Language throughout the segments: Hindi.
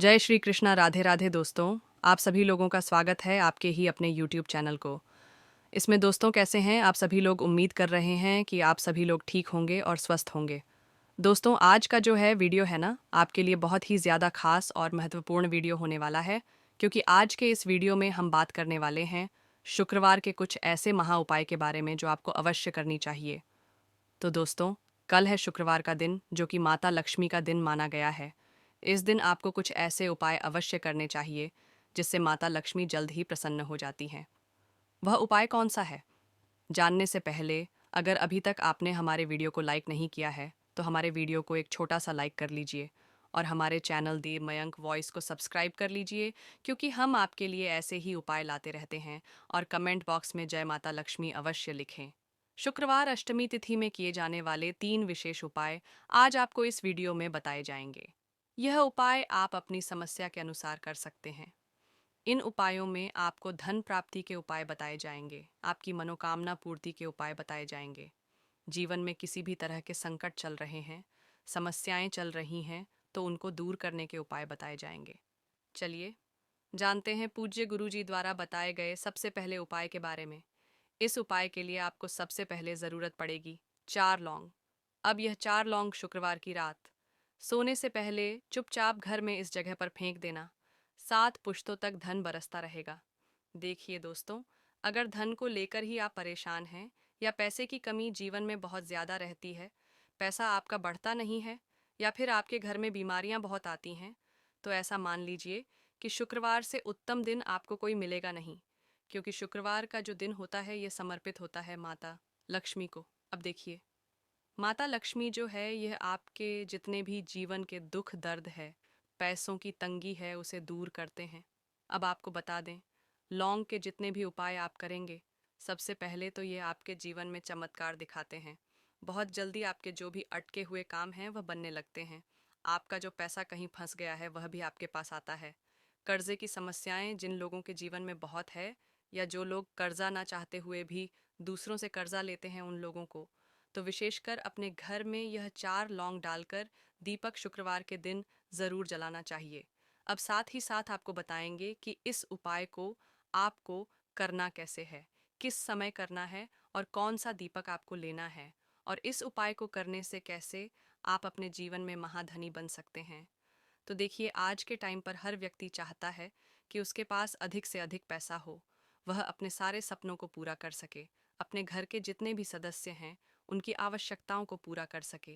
जय श्री कृष्णा। राधे राधे दोस्तों। आप सभी लोगों का स्वागत है आपके ही अपने यूट्यूब चैनल को। इसमें दोस्तों कैसे हैं आप सभी लोग। उम्मीद कर रहे हैं कि आप सभी लोग ठीक होंगे और स्वस्थ होंगे। दोस्तों आज का जो है वीडियो है ना, आपके लिए बहुत ही ज़्यादा खास और महत्वपूर्ण वीडियो होने वाला है, क्योंकि आज के इस वीडियो में हम बात करने वाले हैं शुक्रवार के कुछ ऐसे महा उपाय के बारे में जो आपको अवश्य करनी चाहिए। तो दोस्तों, कल है शुक्रवार का दिन, जो कि माता लक्ष्मी का दिन माना गया है। इस दिन आपको कुछ ऐसे उपाय अवश्य करने चाहिए जिससे माता लक्ष्मी जल्द ही प्रसन्न हो जाती हैं। वह उपाय कौन सा है, जानने से पहले अगर अभी तक आपने हमारे वीडियो को लाइक नहीं किया है तो हमारे वीडियो को एक छोटा सा लाइक कर लीजिए और हमारे चैनल दी मयंक वॉइस को सब्सक्राइब कर लीजिए, क्योंकि हम आपके लिए ऐसे ही उपाय लाते रहते हैं। और कमेंट बॉक्स में जय माता लक्ष्मी अवश्य लिखें। शुक्रवार अष्टमी तिथि में किए जाने वाले 3 विशेष उपाय आज आपको इस वीडियो में बताए जाएंगे। यह उपाय आप अपनी समस्या के अनुसार कर सकते हैं। इन उपायों में आपको धन प्राप्ति के उपाय बताए जाएंगे, आपकी मनोकामना पूर्ति के उपाय बताए जाएंगे। जीवन में किसी भी तरह के संकट चल रहे हैं, समस्याएं चल रही हैं, तो उनको दूर करने के उपाय बताए जाएंगे। चलिए जानते हैं पूज्य गुरु जी द्वारा बताए गए सबसे पहले उपाय के बारे में। इस उपाय के लिए आपको सबसे पहले ज़रूरत पड़ेगी 4 लौंग। अब यह 4 लौंग शुक्रवार की रात सोने से पहले चुपचाप घर में इस जगह पर फेंक देना। 7 पुश्तों तक धन बरसता रहेगा। देखिए दोस्तों, अगर धन को लेकर ही आप परेशान हैं या पैसे की कमी जीवन में बहुत ज़्यादा रहती है, पैसा आपका बढ़ता नहीं है, या फिर आपके घर में बीमारियां बहुत आती हैं, तो ऐसा मान लीजिए कि शुक्रवार से उत्तम दिन आपको कोई मिलेगा नहीं, क्योंकि शुक्रवार का जो दिन होता है ये समर्पित होता है माता लक्ष्मी को। अब देखिए, माता लक्ष्मी जो है यह आपके जितने भी जीवन के दुख दर्द है, पैसों की तंगी है, उसे दूर करते हैं। अब आपको बता दें, लौंग के जितने भी उपाय आप करेंगे, सबसे पहले तो ये आपके जीवन में चमत्कार दिखाते हैं। बहुत जल्दी आपके जो भी अटके हुए काम हैं वह बनने लगते हैं। आपका जो पैसा कहीं फंस गया है वह भी आपके पास आता है। कर्जे की समस्याएं जिन लोगों के जीवन में बहुत है, या जो लोग कर्जा ना चाहते हुए भी दूसरों से कर्जा लेते हैं, उन लोगों को तो विशेषकर अपने घर में यह 4 लौंग डालकर दीपक शुक्रवार के दिन ज़रूर जलाना चाहिए। अब साथ ही साथ आपको बताएंगे कि इस उपाय को आपको करना कैसे है, किस समय करना है और कौन सा दीपक आपको लेना है, और इस उपाय को करने से कैसे आप अपने जीवन में महाधनी बन सकते हैं। तो देखिए, आज के टाइम पर हर व्यक्ति चाहता है कि उसके पास अधिक से अधिक पैसा हो, वह अपने सारे सपनों को पूरा कर सके, अपने घर के जितने भी सदस्य हैं उनकी आवश्यकताओं को पूरा कर सके।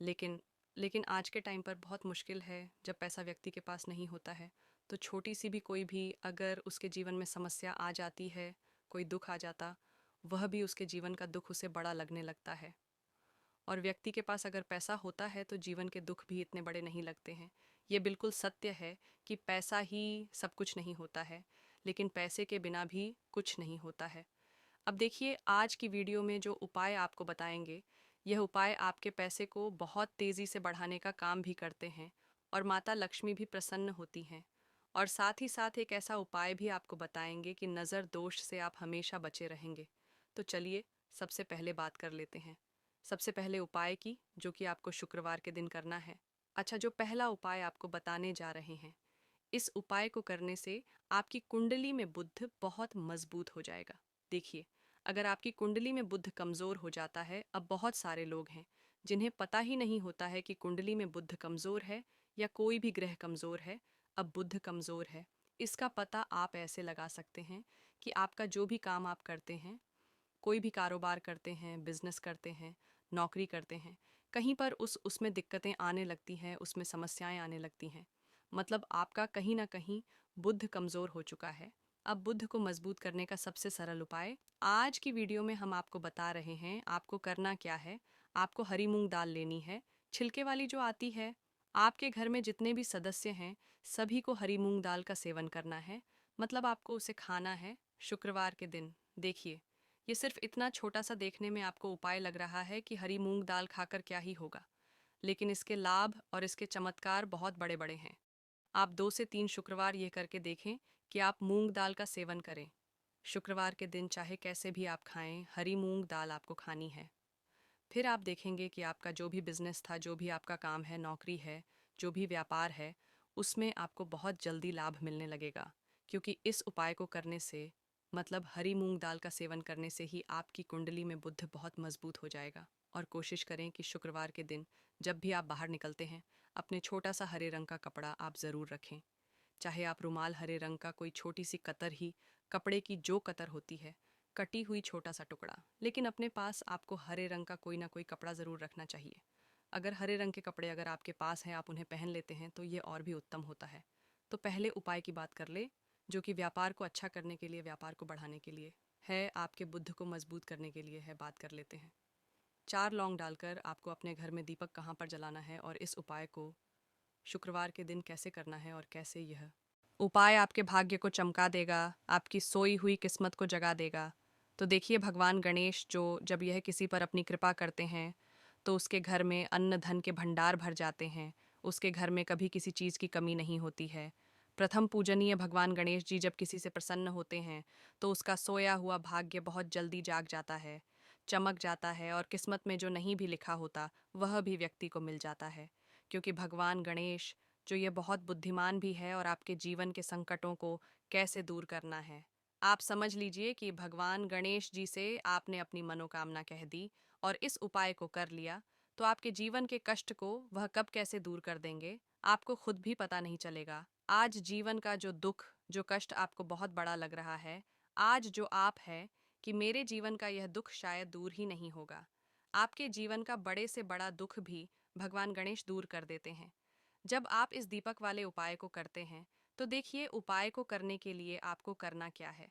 लेकिन लेकिन आज के टाइम पर बहुत मुश्किल है जब पैसा व्यक्ति के पास नहीं होता है। तो छोटी सी भी कोई भी अगर उसके जीवन में समस्या आ जाती है, कोई दुख आ जाता, वह भी उसके जीवन का दुख उसे बड़ा लगने लगता है। और व्यक्ति के पास अगर पैसा होता है तो जीवन के दुख भी इतने बड़े नहीं लगते हैं। ये बिल्कुल सत्य है कि पैसा ही सब कुछ नहीं होता है, लेकिन पैसे के बिना भी कुछ नहीं होता है। अब देखिए, आज की वीडियो में जो उपाय आपको बताएंगे, यह उपाय आपके पैसे को बहुत तेज़ी से बढ़ाने का काम भी करते हैं और माता लक्ष्मी भी प्रसन्न होती हैं। और साथ ही साथ एक ऐसा उपाय भी आपको बताएंगे कि नज़र दोष से आप हमेशा बचे रहेंगे। तो चलिए सबसे पहले बात कर लेते हैं सबसे पहले उपाय की, जो कि आपको शुक्रवार के दिन करना है। अच्छा, जो पहला उपाय आपको बताने जा रहे हैं, इस उपाय को करने से आपकी कुंडली में बुध बहुत मजबूत हो जाएगा। देखिए, अगर आपकी कुंडली में बुध कमज़ोर हो जाता है, अब बहुत सारे लोग हैं जिन्हें पता ही नहीं होता है कि कुंडली में बुध कमज़ोर है या कोई भी ग्रह कमज़ोर है। अब बुध कमज़ोर है, इसका पता आप ऐसे लगा सकते हैं कि आपका जो भी काम आप करते हैं, कोई भी कारोबार करते हैं, बिजनेस करते हैं, नौकरी करते हैं, कहीं पर उसमें दिक्कतें आने लगती हैं, उसमें समस्याएं आने लगती हैं। मतलब आपका कहीं ना कहीं बुध कमज़ोर हो चुका है। अब बुध को मजबूत करने का सबसे सरल उपाय आज की वीडियो में हम आपको बता रहे हैं। आपको करना क्या है, आपको हरी मूंग दाल लेनी है, छिलके वाली जो आती है। आपके घर में जितने भी सदस्य हैं सभी को हरी मूंग दाल का सेवन करना है, मतलब आपको उसे खाना है शुक्रवार के दिन। देखिए, ये सिर्फ इतना छोटा सा देखने में आपको उपाय लग रहा है कि हरी मूंग दाल खाकर क्या ही होगा, लेकिन इसके लाभ और इसके चमत्कार बहुत बड़े बड़े हैं। आप 2 से 3 शुक्रवार ये करके देखें कि आप मूंग दाल का सेवन करें। शुक्रवार के दिन चाहे कैसे भी आप खाएं, हरी मूंग दाल आपको खानी है। फिर आप देखेंगे कि आपका जो भी बिजनेस था, जो भी आपका काम है, नौकरी है, जो भी व्यापार है, उसमें आपको बहुत जल्दी लाभ मिलने लगेगा, क्योंकि इस उपाय को करने से मतलब हरी मूंग दाल का सेवन करने से ही आपकी कुंडली में बुध बहुत मजबूत हो जाएगा। और कोशिश करें कि शुक्रवार के दिन जब भी आप बाहर निकलते हैं, अपने छोटा सा हरे रंग का कपड़ा आप ज़रूर रखें। चाहे आप रुमाल हरे रंग का कोई छोटी सी कतर ही, कपड़े की जो कतर होती है, कटी हुई छोटा सा टुकड़ा, लेकिन अपने पास आपको हरे रंग का कोई ना कोई कपड़ा ज़रूर रखना चाहिए। अगर हरे रंग के कपड़े अगर आपके पास हैं, आप उन्हें पहन लेते हैं, तो ये और भी उत्तम होता है। तो पहले उपाय की बात कर ले, जो कि व्यापार को अच्छा करने के लिए, व्यापार को बढ़ाने के लिए है, आपके बुद्ध को मजबूत करने के लिए है। बात कर लेते हैं। 4 लौंग डालकर आपको अपने घर में दीपक कहाँ पर जलाना है और इस उपाय को शुक्रवार के दिन कैसे करना है और कैसे यह उपाय आपके भाग्य को चमका देगा, आपकी सोई हुई किस्मत को जगा देगा। तो देखिए, भगवान गणेश जो जब यह किसी पर अपनी कृपा करते हैं, तो उसके घर में अन्न धन के भंडार भर जाते हैं। उसके घर में कभी किसी चीज़ की कमी नहीं होती है। प्रथम पूजनीय भगवान गणेश जी जब किसी से प्रसन्न होते हैं, तो उसका सोया हुआ भाग्य बहुत जल्दी जाग जाता है, चमक जाता है, और किस्मत में जो नहीं भी लिखा होता वह भी व्यक्ति को मिल जाता है। क्योंकि भगवान गणेश जो ये बहुत बुद्धिमान भी है और आपके जीवन के संकटों को कैसे दूर करना है। आप समझ लीजिए कि भगवान गणेश जी से आपने अपनी मनोकामना कह दी और इस उपाय को कर लिया, तो आपके जीवन के कष्ट को वह कब कैसे दूर कर देंगे, आपको खुद भी पता नहीं चलेगा। आज जीवन का जो दुख, जो कष्ट आपको बहुत बड़ा लग रहा है, आज जो आप है कि मेरे जीवन का यह दुख शायद दूर ही नहीं होगा, आपके जीवन का बड़े से बड़ा दुख भी भगवान गणेश दूर कर देते हैं। जब आप इस दीपक वाले उपाय को करते हैं, तो देखिए, उपाय को करने के लिए आपको करना क्या है।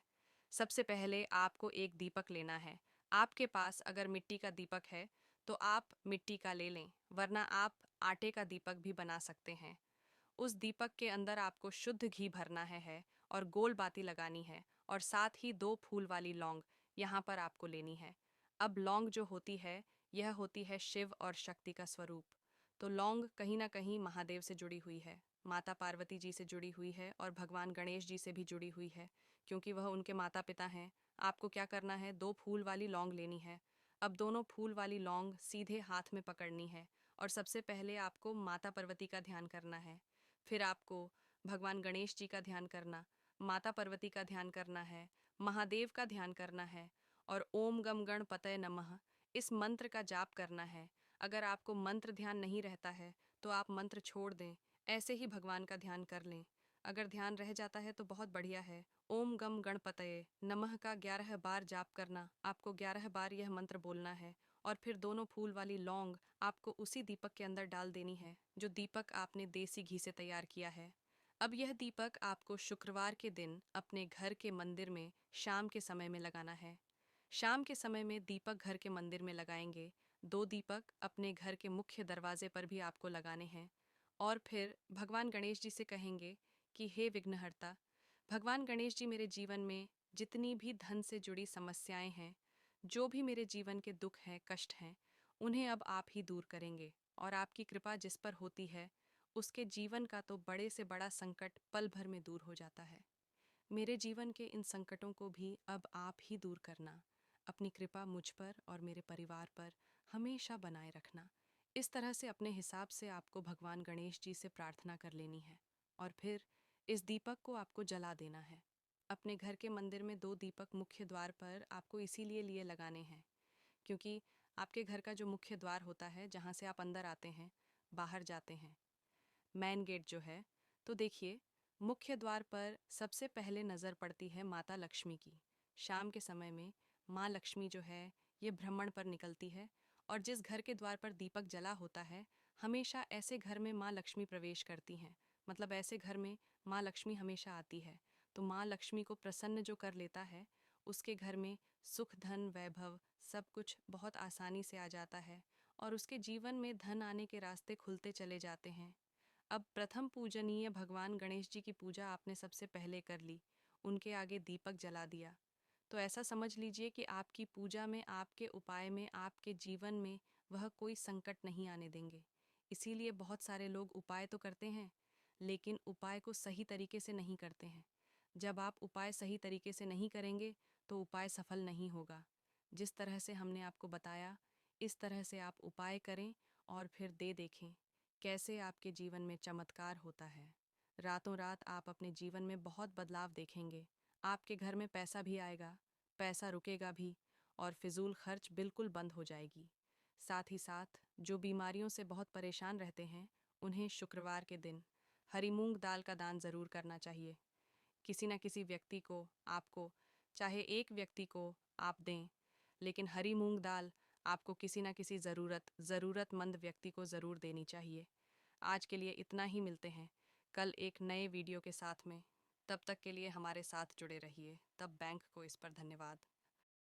सबसे पहले आपको एक दीपक लेना है। आपके पास अगर मिट्टी का दीपक है, तो आप मिट्टी का ले लें, वरना आप आटे का दीपक भी बना सकते हैं। उस दीपक के अंदर आपको शुद्ध घी भरना है और गोल बाती लगानी है, और साथ ही 2 फूल वाली लौंग यहाँ पर आपको लेनी है। अब लौंग जो होती है, यह होती है शिव और शक्ति का स्वरूप। तो लौंग कहीं ना कहीं महादेव से जुड़ी हुई है, माता पार्वती जी से जुड़ी हुई है और भगवान गणेश जी से भी जुड़ी हुई है, क्योंकि वह उनके माता पिता हैं। आपको क्या करना है, 2 फूल वाली लौंग लेनी है। अब दोनों फूल वाली लौंग सीधे हाथ में पकड़नी है, और सबसे पहले आपको माता पार्वती का ध्यान करना है। फिर आपको भगवान गणेश जी का ध्यान करना, माता पार्वती का ध्यान करना है, महादेव का ध्यान करना है, और ओम गम गणपतये नमः इस मंत्र का जाप करना है। अगर आपको मंत्र ध्यान नहीं रहता है, तो आप मंत्र छोड़ दें, ऐसे ही भगवान का ध्यान कर लें। अगर ध्यान रह जाता है तो बहुत बढ़िया है। ओम गम गणपतये नमः का 11 बार जाप करना, आपको 11 बार यह मंत्र बोलना है, और फिर दोनों फूल वाली लौंग आपको उसी दीपक के अंदर डाल देनी है, जो दीपक आपने देसी घी से तैयार किया है। अब यह दीपक आपको शुक्रवार के दिन अपने घर के मंदिर में शाम के समय में लगाना है। शाम के समय में दीपक घर के मंदिर में लगाएंगे। 2 दीपक अपने घर के मुख्य दरवाजे पर भी आपको लगाने हैं, और फिर भगवान गणेश जी से कहेंगे कि हे विघ्नहर्ता, भगवान गणेश जी, मेरे जीवन में जितनी भी धन से जुड़ी समस्याएं हैं, जो भी मेरे जीवन के दुख हैं, कष्ट हैं, उन्हें अब आप ही दूर करेंगे। और आपकी कृपा जिस पर होती है, उसके जीवन का तो बड़े से बड़ा संकट पल भर में दूर हो जाता है। मेरे जीवन के इन संकटों को भी अब आप ही दूर करना। अपनी कृपा मुझ पर और मेरे परिवार पर हमेशा बनाए रखना। इस तरह से अपने हिसाब से आपको भगवान गणेश जी से प्रार्थना कर लेनी है, और फिर इस दीपक को आपको जला देना है। अपने घर के मंदिर में 2 दीपक मुख्य द्वार पर आपको इसीलिए लिए लगाने हैं, क्योंकि आपके घर का जो मुख्य द्वार होता है, जहाँ से आप अंदर आते हैं, बाहर जाते हैं, मेन गेट जो है, तो देखिए, मुख्य द्वार पर सबसे पहले नज़र पड़ती है माता लक्ष्मी की। शाम के समय में माँ लक्ष्मी जो है, ये भ्रमण पर निकलती है, और जिस घर के द्वार पर दीपक जला होता है, हमेशा ऐसे घर में माँ लक्ष्मी प्रवेश करती हैं। मतलब ऐसे घर में माँ लक्ष्मी हमेशा आती है। तो माँ लक्ष्मी को प्रसन्न जो कर लेता है, उसके घर में सुख धन वैभव सब कुछ बहुत आसानी से आ जाता है, और उसके जीवन में धन आने के रास्ते खुलते चले जाते हैं। अब प्रथम पूजनीय भगवान गणेश जी की पूजा आपने सबसे पहले कर ली, उनके आगे दीपक जला दिया। तो ऐसा समझ लीजिए कि आपकी पूजा में, आपके उपाय में, आपके जीवन में वह कोई संकट नहीं आने देंगे। इसीलिए बहुत सारे लोग उपाय तो करते हैं, लेकिन उपाय को सही तरीके से नहीं करते हैं। जब आप उपाय सही तरीके से नहीं करेंगे, तो उपाय सफल नहीं होगा। जिस तरह से हमने आपको बताया, इस तरह से आप उपाय करें और फिर दे देखें कैसे आपके जीवन में चमत्कार होता है। रातों रात आप अपने जीवन में बहुत बदलाव देखेंगे। आपके घर में पैसा भी आएगा, पैसा रुकेगा भी, और फिजूल खर्च बिल्कुल बंद हो जाएगी। साथ ही साथ जो बीमारियों से बहुत परेशान रहते हैं, उन्हें शुक्रवार के दिन हरी मूंग दाल का दान ज़रूर करना चाहिए। किसी न किसी व्यक्ति को, आपको, चाहे एक व्यक्ति को आप दें, लेकिन हरी मूंग दाल आपको किसी न किसी ज़रूरतमंद व्यक्ति को ज़रूर देनी चाहिए। आज के लिए इतना ही, मिलते हैं कल एक नए वीडियो के साथ में। तब तक के लिए हमारे साथ जुड़े रहिए। तब बैंक को इस पर धन्यवाद।